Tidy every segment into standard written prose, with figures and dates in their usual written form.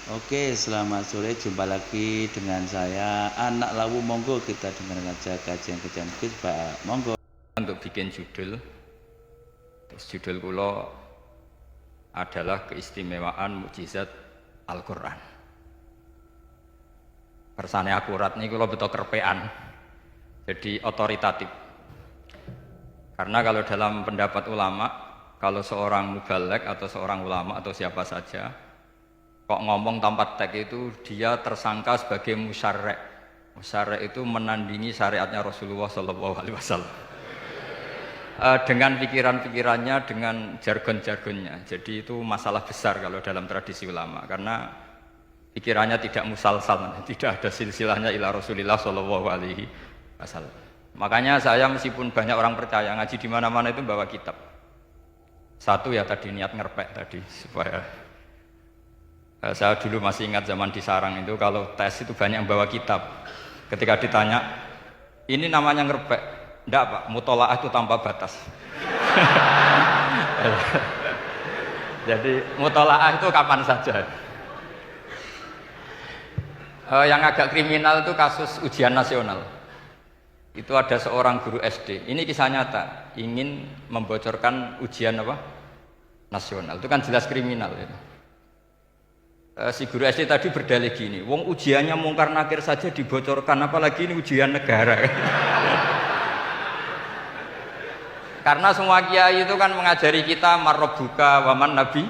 Oke, selamat sore. Jumpa lagi dengan saya, Anak Lawu. Monggo kita dengarkan saja kajian-kajian Gus Pak. Monggo. Untuk bikin judul, terus judul kula adalah keistimewaan mukjizat Al-Quran. Kersane akurat nih kula betul kerpean, jadi otoritatif. Karena kalau dalam pendapat ulama, kalau seorang mubalek atau seorang ulama atau siapa saja kok ngomong tanpa teks itu dia tersangka sebagai musyarek. Musyarek itu menandingi syariatnya Rasulullah SAW. Dengan pikiran-pikirannya, dengan jargon-jargonnya. Jadi itu masalah besar kalau dalam tradisi ulama, karena pikirannya tidak musalsal, tidak ada silsilahnya ila Rasulillah SAW. Makanya saya meskipun banyak orang percaya ngaji di mana-mana itu bawa kitab. Satu ya tadi niat ngerpek tadi supaya saya dulu masih ingat zaman di sarang itu kalau tes itu banyak yang bawa kitab. Ketika ditanya, ini namanya ngerpek? Enggak Pak, mutolaah itu tanpa batas. Jadi mutolaah itu kapan saja. Yang agak kriminal itu kasus ujian nasional. Itu ada seorang guru SD. Ini kisah nyata, ingin membocorkan ujian apa? Nasional. Itu kan jelas kriminal itu. Si guru SD tadi berdalih gini, wong ujiannya mungkar nakir saja dibocorkan, apalagi ini ujian negara. Karena semua kiai itu kan mengajari kita marrobuka waman nabi,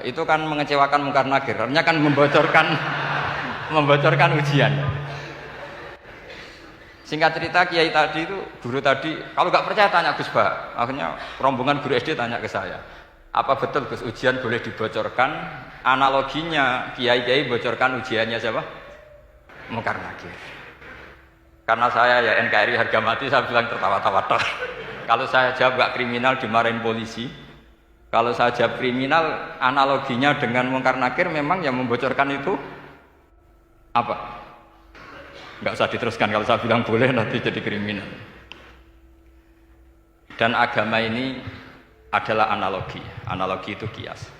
itu kan mengecewakan mungkar nakir, artinya kan membocorkan ujian. Singkat cerita kiai tadi itu, guru tadi, kalau nggak percaya tanya Gus Bah. Akhirnya rombongan guru SD tanya ke saya, apa betul Gus ujian boleh dibocorkan? Analoginya kiai-kiai bocorkan ujiannya siapa? Mungkar nakir. Karena saya ya NKRI harga mati, saya bilang tertawa-tawa. Kalau saya jawab nggak kriminal dimarahin polisi. Kalau saya jawab kriminal, analoginya dengan mungkar nakir memang yang membocorkan itu apa? Nggak usah diteruskan, kalau saya bilang boleh nanti jadi kriminal. Dan agama ini adalah analogi itu kias.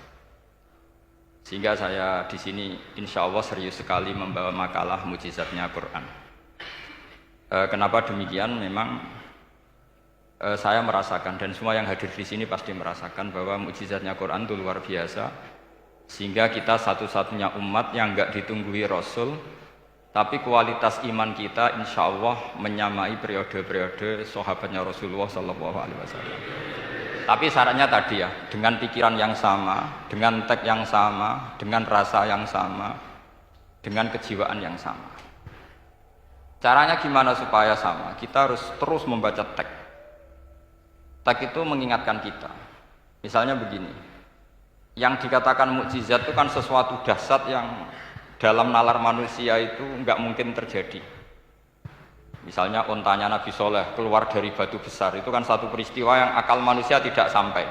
Sehingga saya di sini insya Allah serius sekali membawa makalah mukjizatnya Quran. Kenapa demikian? Memang saya merasakan dan semua yang hadir di sini pasti merasakan bahwa mukjizatnya Quran itu luar biasa. Sehingga kita satu-satunya umat yang nggak ditunggui Rasul, tapi kualitas iman kita insya Allah menyamai periode-periode sahabatnya Rasulullah SAW. Tapi syaratnya tadi ya, dengan pikiran yang sama, dengan teks yang sama, dengan rasa yang sama, dengan kejiwaan yang sama. Caranya gimana supaya sama? Kita harus terus membaca teks. Teks itu mengingatkan kita. Misalnya begini, yang dikatakan mukjizat itu kan sesuatu dahsyat yang dalam nalar manusia itu nggak mungkin terjadi. Misalnya ontanya Nabi Soleh keluar dari batu besar, itu kan satu peristiwa yang akal manusia tidak sampai.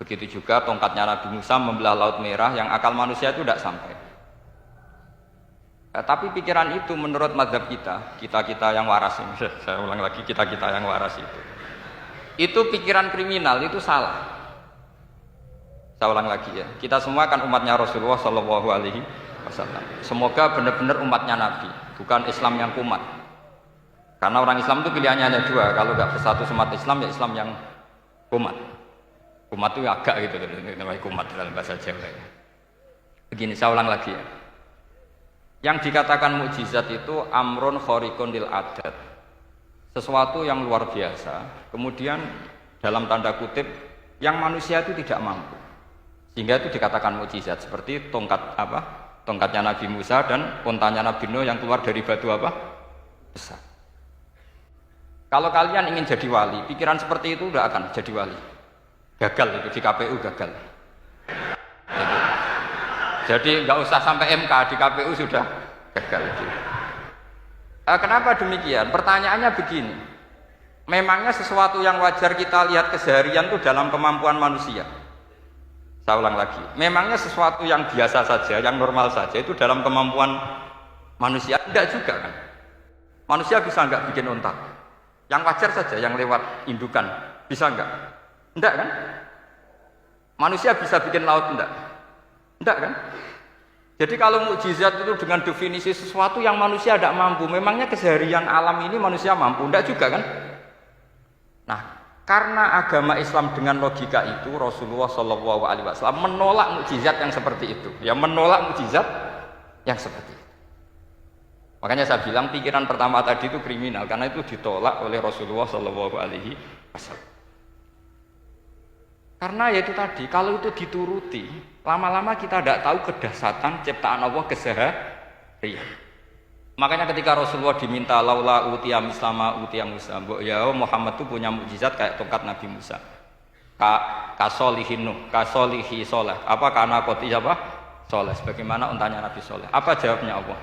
Begitu juga tongkatnya Nabi Musa membelah Laut Merah, yang akal manusia itu tidak sampai. Tapi pikiran itu menurut mazhab kita yang waras ini, saya ulang lagi, kita yang waras itu pikiran kriminal, itu salah. Saya ulang lagi ya, kita semua kan umatnya Rasulullah SAW. Semoga benar-benar umatnya Nabi, bukan Islam yang kumat. Karena orang Islam itu pilihannya hanya dua, kalau nggak bersatu umat Islam ya Islam yang kumat. Kumat itu agak gitu, namanya kumat dalam bahasa Jawa. Begini, saya ulang lagi ya. Yang dikatakan mukjizat itu amrun khariqun lil adat, sesuatu yang luar biasa. Kemudian dalam tanda kutip yang manusia itu tidak mampu, sehingga itu dikatakan mukjizat. Seperti tongkatnya Nabi Musa dan untanya Nabi Nuh yang keluar dari batu besar. Kalau kalian ingin jadi wali, pikiran seperti itu tidak akan jadi wali. Gagal itu di KPU gagal. Jadi nggak usah sampai MK, di KPU sudah gagal. Kenapa demikian? Pertanyaannya begini. Memangnya sesuatu yang wajar kita lihat keseharian itu dalam kemampuan manusia? Saya ulang lagi, memangnya sesuatu yang biasa saja, yang normal saja itu dalam kemampuan manusia? Tidak juga kan? Manusia bisa nggak bikin unta? Yang wajar saja, yang lewat indukan, bisa nggak? Enggak kan? Manusia bisa bikin laut enggak? Enggak kan? Jadi kalau mukjizat itu dengan definisi sesuatu yang manusia tidak mampu, memangnya keseharian alam ini manusia mampu? Enggak juga kan? Nah, karena agama Islam dengan logika itu, Rasulullah SAW menolak mukjizat yang seperti itu. Ya, menolak mukjizat yang seperti itu. Makanya saya bilang pikiran pertama tadi itu kriminal, karena itu ditolak oleh Rasulullah SAW. Karena ya itu tadi, kalau itu dituruti, lama-lama kita tidak tahu kedahsyatan ciptaan Allah keseharian. Makanya ketika Rasulullah diminta laula utiya mislama utiya Musa, ya Muhammad itu punya mukjizat kayak tongkat Nabi Musa. Kasolihin Nuh, kasolihi soleh. Apa karena koti apa? Soleh. Sebagaimana untanya Nabi Soleh. Apa jawabnya Allah?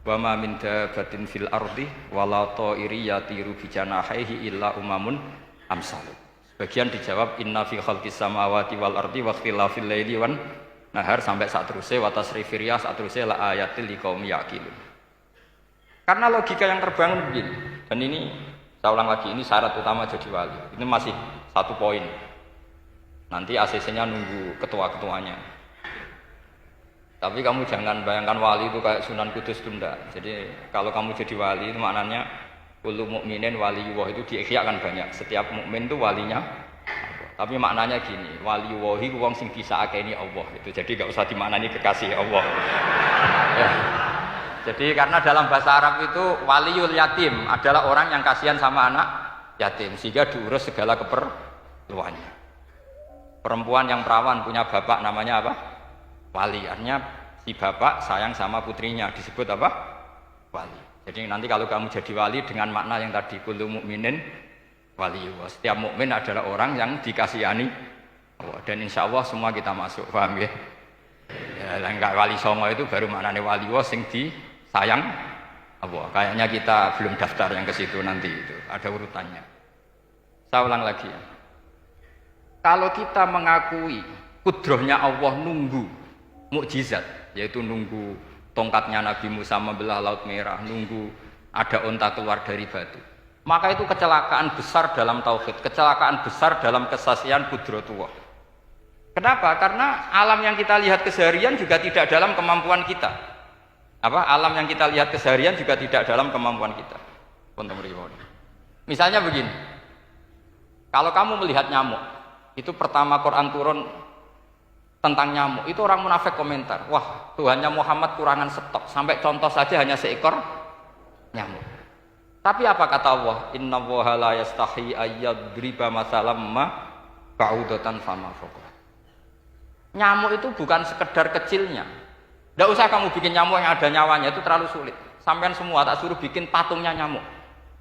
Wa ma min dabatin fil ardi wala ta'iri yatiru bi janahihi illa umamun amsalu. Bagian dijawab inna fi khalqis samawati wal ardi wa ikhtilafil laili wan nahar sampai saat terusnya wa tasrifir riyah saat terusnya la ayatil liqaumi yaqilun. Karena logika yang terbangun begini. Dan ini saya ulang lagi, ini syarat utama jadi wali. Ini masih satu poin. Nanti ACC-nya nunggu ketua-ketuanya. Tapi kamu jangan bayangkan wali itu kayak Sunan Kudus tunda. Jadi kalau kamu jadi wali itu maknanya kullu mukminin waliyullah itu diikhyakan banyak. Setiap mukmin itu walinya Allah. Tapi maknanya gini, waliyullahi wong sing disakeni Allah. Itu jadi enggak usah dimaknani kekasih Allah. Ya. Jadi karena dalam bahasa Arab itu waliyul yatim adalah orang yang kasihan sama anak yatim sehingga diurus segala keperluannya. Perempuan yang perawan punya bapak namanya apa? Wali. Artinya si bapak sayang sama putrinya disebut apa? Wali. Jadi nanti kalau kamu jadi wali dengan makna yang tadi kullu mukminin waliyullah. Setiap mukmin adalah orang yang dikasihani Allah. Dan insya Allah semua kita masuk, paham ya? Ya, enggak wali songo itu baru maknanya waliyullah sing disayang Allah. Kayaknya kita belum daftar yang ke situ nanti itu. Ada urutannya. Saya ulang lagi ya. Kalau kita mengakui kudrohnya Allah nunggu mukjizat, yaitu nunggu tongkatnya Nabi Musa membelah Laut Merah, nunggu ada unta keluar dari batu. Maka itu kecelakaan besar dalam tauhid, kecelakaan besar dalam kesaksian kudratullah. Kenapa? Karena alam yang kita lihat keseharian juga tidak dalam kemampuan kita. Alam yang kita lihat keseharian juga tidak dalam kemampuan kita. Misalnya begini, kalau kamu melihat nyamuk, itu pertama Quran turun tentang nyamuk, itu orang munafik komentar, wah Tuhannya Muhammad kurangan stok, sampai contoh saja hanya seekor nyamuk. Tapi apa kata Allah? Inna woha la yastahi ayyadriba masalam ma ba'udatan fama fokoh. Nyamuk itu bukan sekedar kecilnya. Tidak usah kamu bikin nyamuk yang ada nyawanya, itu terlalu sulit. Sampai semua tak suruh bikin patungnya nyamuk.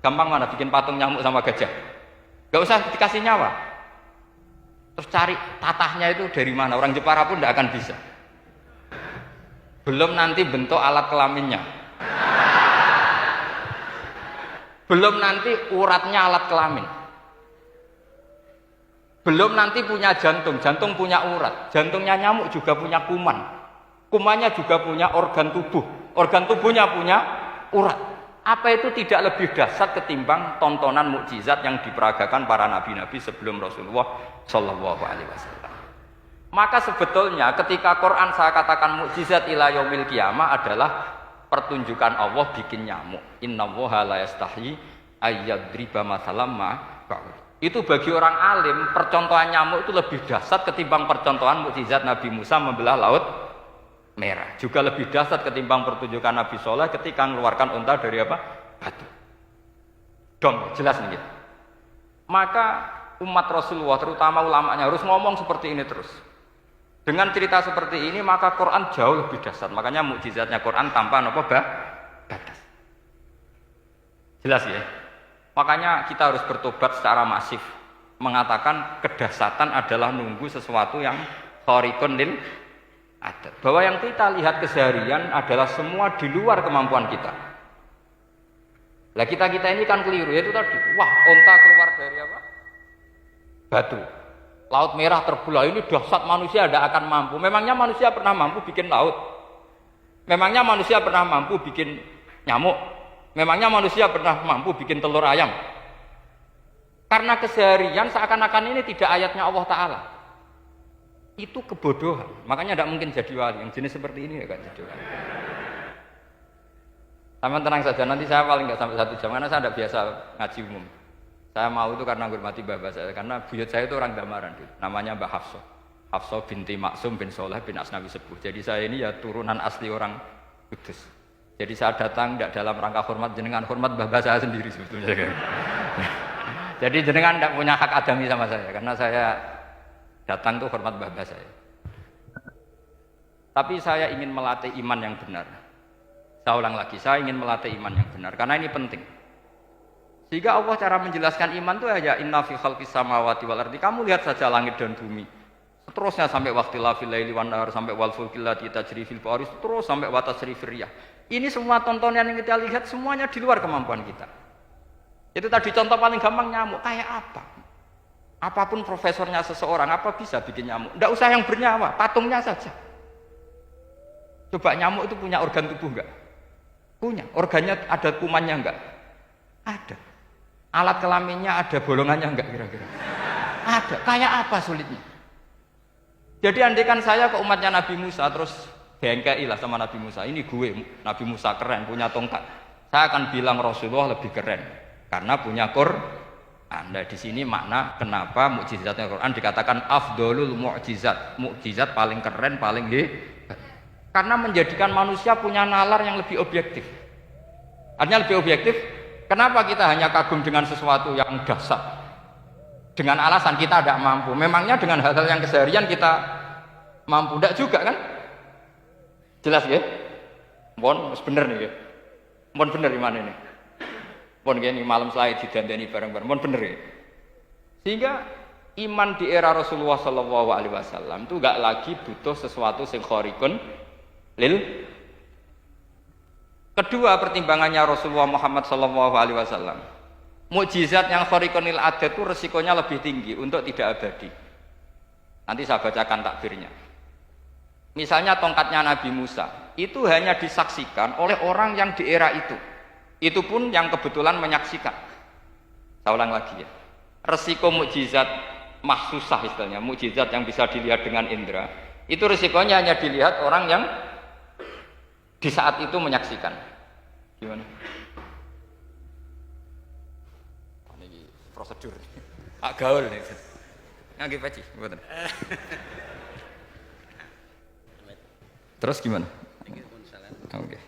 Gampang mana bikin patung nyamuk sama gajah? Tidak usah dikasih nyawa. Terus cari tatahnya itu dari mana, orang Jepara pun tidak akan bisa. Belum nanti bentuk alat kelaminnya, belum nanti uratnya alat kelamin, belum nanti punya jantung, jantung punya urat, jantungnya nyamuk juga punya kuman, kumannya juga punya organ tubuhnya punya urat. Apa itu tidak lebih dahsyat ketimbang tontonan mukjizat yang diperagakan para nabi-nabi sebelum Rasulullah Shallallahu Alaihi Wasallam? Maka sebetulnya ketika Quran saya katakan mukjizat ila yaumil qiyamah adalah pertunjukan Allah bikin nyamuk. Inna woha la yastahi ayyadriba masalam ma ba'ud. Itu bagi orang alim percontohan nyamuk itu lebih dahsyat ketimbang percontohan mukjizat Nabi Musa membelah Laut Merah. Juga lebih dahsyat ketimbang pertunjukan Nabi Soleh ketika mengeluarkan unta dari apa? Batu. Dong, jelas nih. Maka umat Rasulullah, terutama ulamanya harus ngomong seperti ini terus. Dengan cerita seperti ini, maka Quran jauh lebih dahsyat. Makanya mukjizatnya Quran tanpa apa? Batas. Jelas ya? Makanya kita harus bertobat secara masif. Mengatakan kedahsyatan adalah nunggu sesuatu yang khariqun lil adat. Bahwa yang kita lihat keseharian adalah semua di luar kemampuan kita. Lah kita ini kan keliru, yaitu tadi, wah onta keluar dari apa? Batu. Laut Merah terbelah, ini dahsyat, manusia tidak akan mampu. Memangnya manusia pernah mampu bikin laut? Memangnya manusia pernah mampu bikin nyamuk? Memangnya manusia pernah mampu bikin telur ayam? Karena keseharian seakan-akan ini tidak ayatnya Allah Ta'ala. Itu kebodohan. Makanya tidak mungkin jadi wali. Yang jenis seperti ini ya kan jadi wali. Sama tenang saja, nanti saya paling nggak sampai 1 jam karena saya tidak biasa ngaji umum. Saya mau itu karena menghormati bapak saya, karena buyut saya itu orang Damaran, namanya Mbak Hafsah. Hafsah binti Maksum bin Soleh bin Asnawi Sepuh. Jadi saya ini ya turunan asli orang Kudus. Jadi saya datang tidak dalam rangka hormat jenengan, hormat bapak saya sendiri sebetulnya. Jadi jenengan tidak punya hak adami sama saya, karena saya datang tuh hormat bapak saya. Tapi saya ingin melatih iman yang benar. Saya ulang lagi, saya ingin melatih iman yang benar karena ini penting. Sehingga Allah cara menjelaskan iman itu aja inna fi khalqis samawati wal ardi. Kamu lihat saja langit dan bumi. Seterusnya sampai waqtil laili wan nahar sampai wal fulkil lati tajri fil bahri terus sampai wa tasrifir riyah. Ini semua tontonan yang kita lihat semuanya di luar kemampuan kita. Itu tadi contoh paling gampang nyamuk kayak apa? Apapun profesornya seseorang apa bisa bikin nyamuk? Enggak usah yang bernyawa, patungnya saja. Coba nyamuk itu punya organ tubuh enggak? Punya. Organnya ada kumannya enggak? Ada. Alat kelaminnya ada bolongannya enggak kira-kira? Ada. Kayak apa sulitnya? Jadi andaikan saya ke umatnya Nabi Musa terus bengkai lah sama Nabi Musa. Ini gue, Nabi Musa keren, punya tongkat. Saya akan bilang Rasulullah lebih keren karena punya Quran. Anda di sini makna kenapa mukjizatnya Quran dikatakan afdolul mukjizat. Mukjizat paling keren, paling karena menjadikan manusia punya nalar yang lebih objektif. Artinya lebih objektif, kenapa kita hanya kagum dengan sesuatu yang dahsyat? Dengan alasan kita tidak mampu. Memangnya dengan hal-hal yang keseharian kita mampu? Tidak juga kan? Jelas ya? Mohon bener nih ya? Mohon bener di mana ini? Mohon gini malam selai didandani bareng-bareng. Mohon bener ya? Sehingga iman di era Rasulullah SAW itu gak lagi butuh sesuatu yang khariqun lil. Kedua pertimbangannya Rasulullah Muhammad SAW, mukjizat yang khariqun lil adat itu resikonya lebih tinggi untuk tidak abadi. Nanti saya bacakan takbirnya. Misalnya tongkatnya Nabi Musa itu hanya disaksikan oleh orang yang di era itu pun yang kebetulan menyaksikan. Saya ulang lagi ya, resiko mukjizat mahsusah istilahnya, mukjizat yang bisa dilihat dengan indera itu resikonya hanya dilihat orang yang di saat itu menyaksikan. Gimana? Ini prosedur. Ak gaul nih. Nggih peci, mboten. Terus gimana? Oke.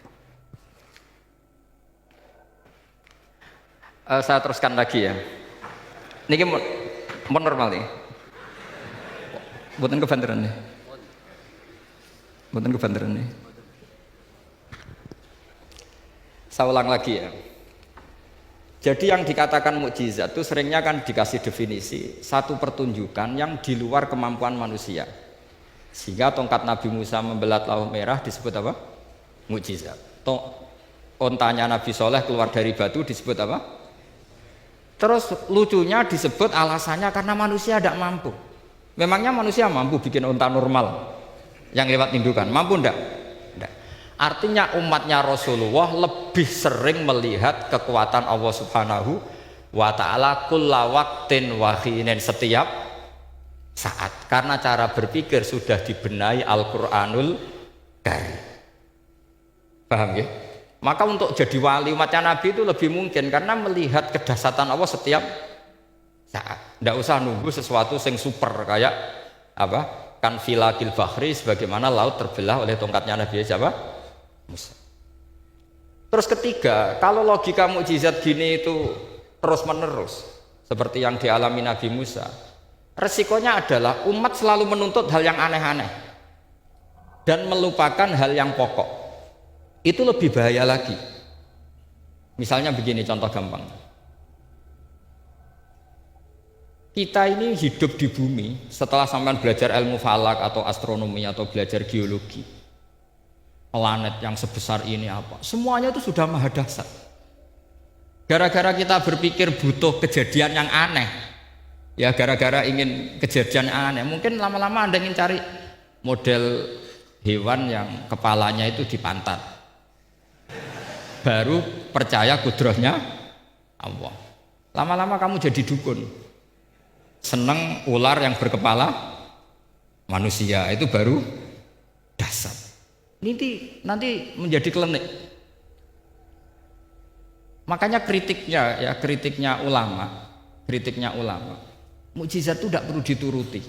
Saya teruskan lagi ya. Niki mau normal nih. Mboten kebanteran nih. Mboten kebanteran nih. Saya ulang lagi ya. Jadi yang dikatakan mukjizat itu seringnya kan dikasih definisi satu pertunjukan yang di luar kemampuan manusia. Sehingga tongkat Nabi Musa membelah laut merah disebut apa? Mukjizat. Ontanya Nabi Soleh keluar dari batu disebut apa? Terus lucunya disebut alasannya karena manusia tidak mampu. Memangnya manusia mampu bikin onta normal yang lewat indukan? Mampu enggak? Enggak. Artinya umatnya Rasulullah lebih sering melihat kekuatan Allah Subhanahu wa ta'ala kulla waqtin wa hinin, setiap saat, karena cara berpikir sudah dibenahi Al-Qur'anul Karim. Paham ya? Maka untuk jadi wali umatnya Nabi itu lebih mungkin karena melihat kedahsyatan Allah setiap saat. Tidak usah nunggu sesuatu yang super kayak apa? Kan filakil bahri, sebagaimana laut terbelah oleh tongkatnya Nabi siapa? Musa. Terus ketiga, kalau logika mukjizat gini itu terus menerus seperti yang dialami Nabi Musa, resikonya adalah umat selalu menuntut hal yang aneh-aneh dan melupakan hal yang pokok. Itu lebih bahaya lagi. Misalnya begini contoh gampang. Kita ini hidup di bumi setelah sampean belajar ilmu falak atau astronomi atau belajar geologi. Planet yang sebesar ini apa? Semuanya itu sudah maha dahsyat. Gara-gara kita berpikir butuh kejadian yang aneh. Ya gara-gara ingin kejadian yang aneh. Mungkin lama-lama Anda ingin cari model hewan yang kepalanya itu dipantat. Baru percaya kudrahnya Allah. Lama-lama kamu jadi dukun. Seneng ular yang berkepala manusia itu baru dasar. Nanti menjadi klinik. Makanya kritiknya ulama, mukjizat itu tidak perlu dituruti.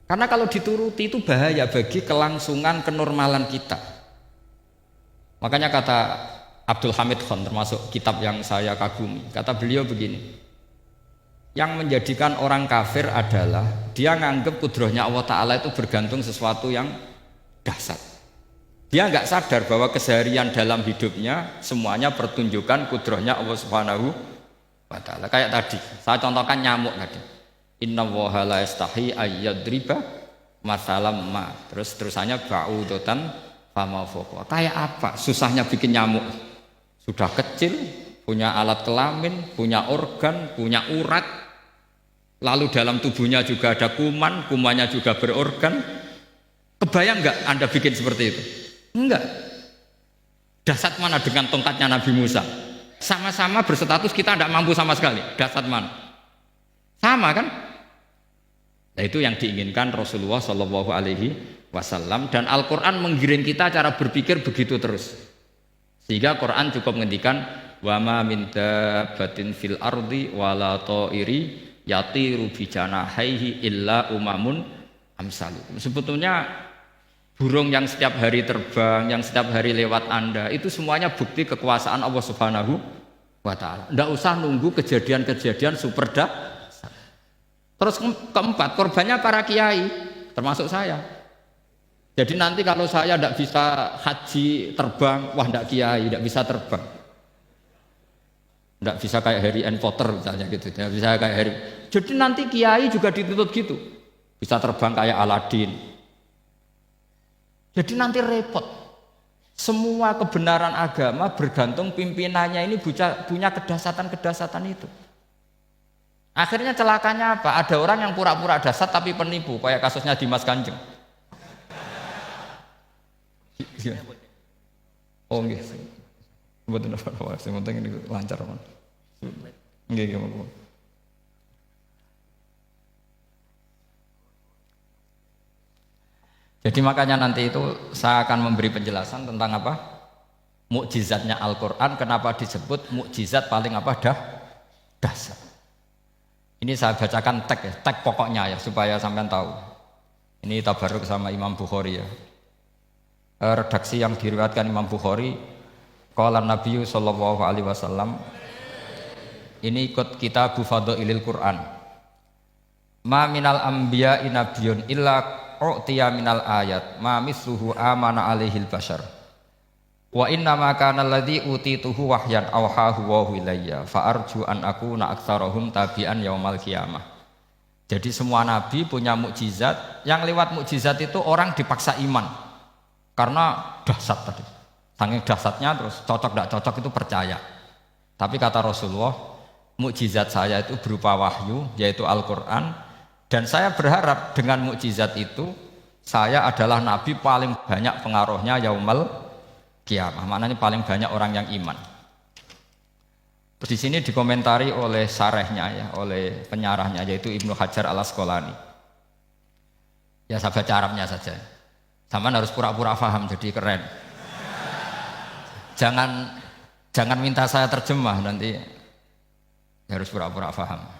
Karena kalau dituruti itu bahaya bagi kelangsungan kenormalan kita. Makanya kata Abdul Hamid Khan, termasuk kitab yang saya kagumi, kata beliau begini, yang menjadikan orang kafir adalah dia nganggep kudrahnya Allah Ta'ala itu bergantung sesuatu yang dahsyat. Dia nggak sadar bahwa keseharian dalam hidupnya semuanya pertunjukan kudrahnya Allah Subhanahu wa Ta'ala. Kayak tadi, saya contohkan nyamuk tadi. Inna woha la yastahi ayyadriba masalam ma. Terusannya ba'udotan fama foko. Kayak apa susahnya bikin nyamuk? Sudah kecil, punya alat kelamin, punya organ, punya urat. Lalu dalam tubuhnya juga ada kuman, kumannya juga berorgan. Kebayang nggak Anda bikin seperti itu? Enggak. Dasar mana dengan tongkatnya Nabi Musa? Sama-sama berstatus kita tidak mampu sama sekali. Dasar mana? Sama kan? Nah, itu yang diinginkan Rasulullah Shallallahu Alaihi Wasallam, dan Al-Quran menggiring kita cara berpikir begitu terus. Sehingga Quran cukup menghentikan wa ma min dabbatin fil ardi wala ta'iri yatiru bi janahaihi illa umamun amsalu. Sebetulnya burung yang setiap hari terbang, yang setiap hari lewat Anda, itu semuanya bukti kekuasaan Allah Subhanahu wa Ta'ala. Tidak usah nunggu kejadian-kejadian super dahsyat. Terus keempat, korbannya para kiai, termasuk saya. Jadi nanti kalau saya tidak bisa haji terbang, wah tidak kiai, tidak bisa terbang. Tidak bisa kayak Harry and Potter misalnya gitu, tidak bisa kayak Harry. Jadi nanti kiai juga dituntut gitu, bisa terbang kayak Aladin. Jadi nanti repot. Semua kebenaran agama bergantung pimpinannya ini punya kedasatan-kedasatan itu. Akhirnya celakanya apa? Ada orang yang pura-pura dasar tapi penipu, kayak kasusnya Dimas Kanjeng. Oh nggih. Mboten apa-apa, sing penting ini lancar, Mas. Nggih, nggih. Jadi makanya nanti itu saya akan memberi penjelasan tentang apa? Mukjizatnya Al-Quran, kenapa disebut mukjizat paling apa? Dasar. Ini saya bacakan tag pokoknya ya, supaya sampean tahu. Ini tabaruk sama Imam Bukhari ya. Redaksi yang diriwayatkan Imam Bukhari, qala Nabi sallallahu alaihi wasallam, ini ikut kitab Fadhailil Quran. Ma minal anbiya'i nabiyyun illa u'tiya minal ayat ma misluhu amana alaihil bashar wa inna ma kana alladhi utituhu wahyan awhahu wa ilayya fa arju an akuna aktsarahum tabi'an yaumal qiyamah. Jadi semua nabi punya mukjizat, yang lewat mukjizat itu orang dipaksa iman karena dahsyat tadi. Saking dahsyatnya terus cocok tidak cocok itu percaya. Tapi kata Rasulullah, mukjizat saya itu berupa wahyu, yaitu Al-Qur'an. Dan saya berharap dengan mukjizat itu saya adalah nabi paling banyak pengaruhnya yaumal qiyamah. Maknanya paling banyak orang yang iman. Di sini dikomentari oleh syarahnya ya, oleh penyarahnya yaitu Ibnu Hajar Al-Asqalani. Ya saya baca Arabnya saja. Sama harus pura-pura paham jadi keren. Jangan minta saya terjemah nanti harus pura-pura paham.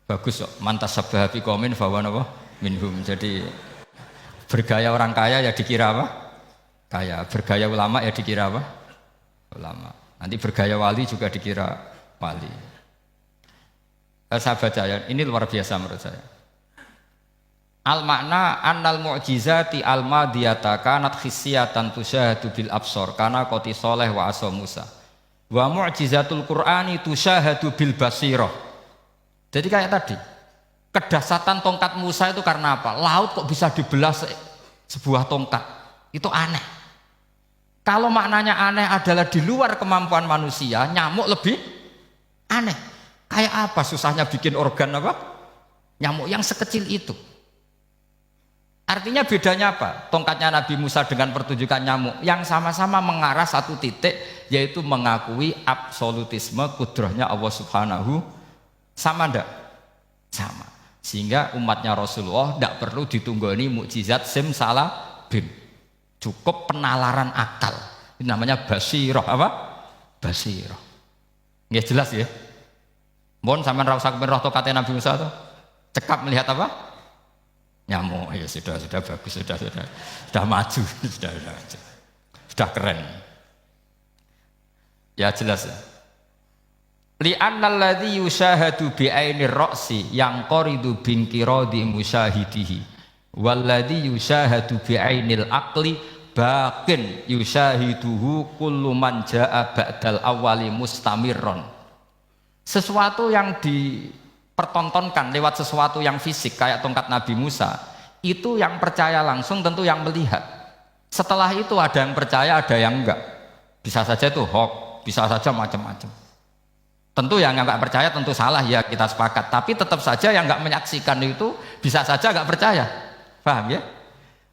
Bagus kok, mantas sabah fi qaumin fawa napa minhum. Jadi bergaya orang kaya ya dikira apa? Kaya. Bergaya ulama ya dikira apa? Ulama. Nanti bergaya wali juga dikira wali. Saya baca ya, ini luar biasa menurut saya. Al makna annal mu'jizati al madiyata kanat khissiyatan tusyahadu bil absar kana qoti soleh wa asa Musa. Wa mu'jizatul Qur'ani tusyahadu bil basirah. Jadi kayak tadi, kedasatan tongkat Musa itu karena apa? Laut kok bisa dibelah sebuah tongkat? Itu aneh. Kalau maknanya aneh adalah di luar kemampuan manusia, nyamuk lebih aneh. Kayak apa susahnya bikin organ apa? Nyamuk yang sekecil itu. Artinya bedanya apa? Tongkatnya Nabi Musa dengan pertunjukan nyamuk yang sama-sama mengarah satu titik, yaitu mengakui absolutisme kudrahnya Allah Subhanahu. Sama ndak? Sama. Sehingga umatnya Rasulullah tidak perlu ditunggoni mukjizat simsalabim. Cukup penalaran akal. Ini namanya basirah apa? Basirah. Nggih jelas ya. Mohon sampean ra usah kepen roh tokate Nabi Musa to. Cekap melihat apa? Nyamuk. Ya sudah bagus, sudah maju, sudah keren. Ya jelas ya. Li'annal ladzi yushahadu bi ainir ra'si yang qaridu binqiradi musyahidihi walladzi yushahadu bi ainil aqli baqin yushahiduhu kullu man jaa ba'dal awwali mustamirron. Sesuatu yang dipertontonkan lewat sesuatu yang fisik kayak tongkat Nabi Musa, itu yang percaya langsung tentu yang melihat. Setelah itu ada yang percaya, ada yang enggak. Bisa saja itu hoax, bisa saja macam-macam. Tentu yang nggak percaya tentu salah, ya kita sepakat. Tapi tetap saja yang nggak menyaksikan itu bisa saja nggak percaya, paham ya?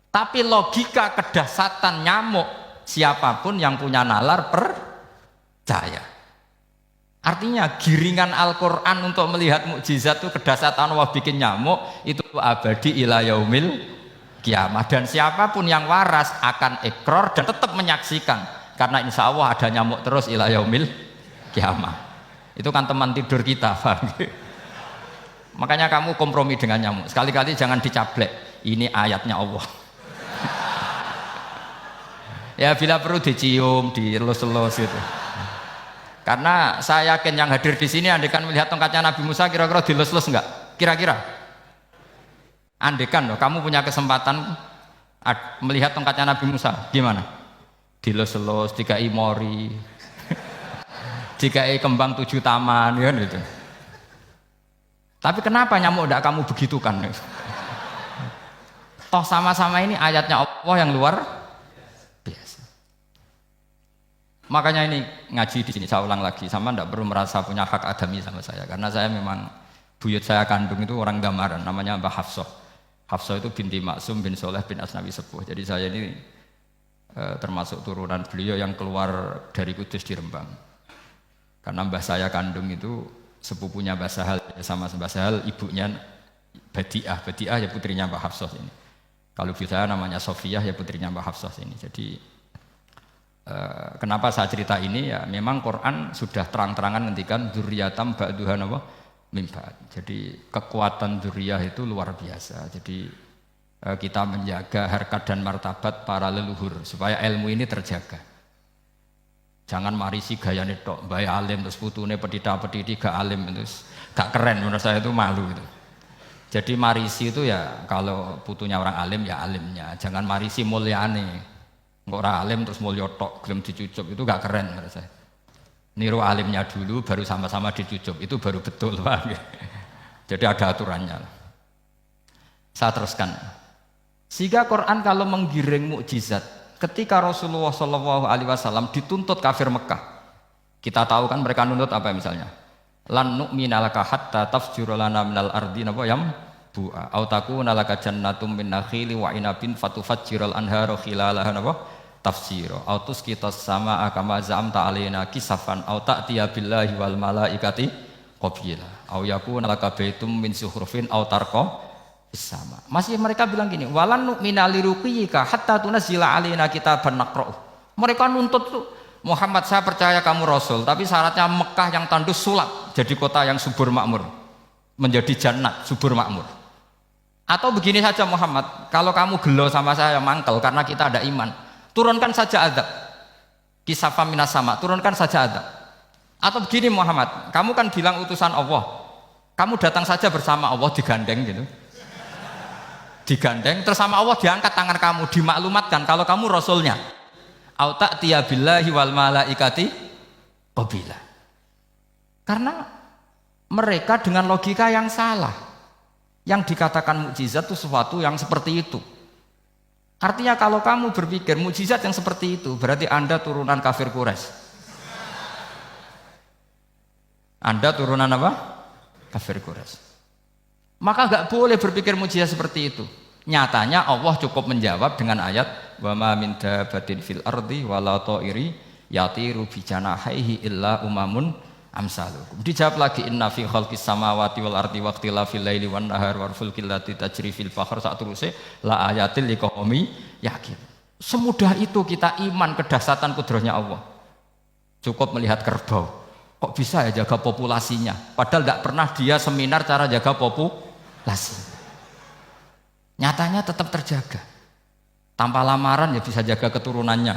Tapi logika kedahsyatan nyamuk, siapapun yang punya nalar percaya. Artinya giringan Al-Quran untuk melihat mukjizat itu kedahsyatan Allah bikin nyamuk itu abadi ila yaumil kiamah. Dan siapapun yang waras akan ikrar dan tetap menyaksikan, karena insya Allah ada nyamuk terus ila yaumil kiamah. Itu kan teman tidur kita, paham? Makanya kamu kompromi dengan nyamuk. Sekali-kali jangan dicablek. Ini ayatnya Allah. Ya bila perlu dicium, dielus-elus gitu. Karena saya yakin yang hadir di sini andekan melihat tongkatnya Nabi Musa kira-kira dilus-elus enggak? Kira-kira? Andekan loh, kamu punya kesempatan melihat tongkatnya Nabi Musa, gimana? Dilus-elus, dikai mori, dikai kembang 7 taman, ya gitu. Tapi kenapa nyamuk enggak kamu begitukan? Toh sama-sama ini ayatnya Allah yang luar biasa. Makanya ini ngaji di sini saya ulang lagi, sama enggak perlu merasa punya hak adami sama saya, karena saya memang buyut saya kandung itu orang Gamaran, namanya Mbah Hafsah. Hafsah itu binti Maksum bin Soleh bin Asnawi Sepuh. Jadi saya ini termasuk turunan beliau yang keluar dari Kudus di Rembang. Karena mbah saya kandung itu sepupunya Mbah Sahal, sama Mbah Sahal ibunya Badiah ya putrinya Mbah Hafsah ini. Kalau ibu saya namanya Sofiyah ya putrinya Mbah Hafsah ini. Jadi kenapa saya cerita ini ya memang Quran sudah terang-terangan ngendikan dzurriyatam ba'duha apa mimba. Jadi kekuatan dzurriyah itu luar biasa. Jadi kita menjaga harkat dan martabat para leluhur supaya ilmu ini terjaga. Jangan marisi gaya netok, bayi alim terus putune pedita-pediti gak alim terus gak keren, menurut saya itu malu gitu. Jadi marisi itu ya kalau putunya orang alim ya alimnya, jangan marisi mulyane. Engko ora alim terus mulya tok gelem dicucup itu gak keren menurut saya. Niru alimnya dulu baru sama-sama dicucup itu baru betul, Pak. Jadi ada aturannya. Saya teruskan. Sehingga Quran kalau menggiring mukjizat ketika Rasulullah SAW dituntut kafir Mekah, kita tahu kan mereka nuntut apa misalnya? Lan nu'mina laka hatta tafjura lana minal ardi napa yam bu'a au takuna laka jannatum min nakhili wa inabin fatufajjiral anharu khilalaha napa tafsira au tusqitas samaa kama zamta alaina kisafan au ta'tiya billahi wal malaikati qabila au yakuna laka baitum min zuhrufin au tarqa sama. Masih mereka bilang gini, walan nu'mina liruqiyika hatta tunazzila alaina kitaban naqra'u. Mereka nuntut tuh, Muhammad saya percaya kamu rasul, tapi syaratnya Mekah yang tandus sulap jadi kota yang subur makmur, menjadi jannat subur makmur. Atau begini saja Muhammad, kalau kamu gelo sama saya mangkel karena kita ada iman, turunkan saja azab. Kisafam minas sama, turunkan saja azab. Atau begini Muhammad, kamu kan bilang utusan Allah, kamu datang saja bersama Allah digandeng gitu. Digandeng terus sama Allah diangkat tangan kamu, dimaklumatkan kalau kamu rasulnya. Au ta'tiya billahi wal malaikati qabila. Karena mereka dengan logika yang salah. Yang dikatakan mukjizat itu sesuatu yang seperti itu. Artinya kalau kamu berpikir mukjizat yang seperti itu, berarti Anda turunan kafir Quraisy. Anda turunan apa? Kafir Quraisy. Maka enggak boleh berpikir mukjizat seperti itu. Nyatanya Allah cukup menjawab dengan ayat wa ma min dabbatin fil ardi wala ta'iri yatiru bi janahihi illa umamun amsalukum. Dijawab lagi inna fi khalqis samawati wal ardi waqtilafil laili wan nahar wal fulkil lati tajri fil bahr sak teruse la ayatil liqaumi yakin. Semudah itu kita iman kedahsyatan kudrahnya Allah. Cukup melihat kerbau. Kok bisa ya jaga populasinya? Padahal tidak pernah dia seminar cara jaga populasi. Nyatanya tetap terjaga. Tanpa lamaran ya bisa jaga keturunannya.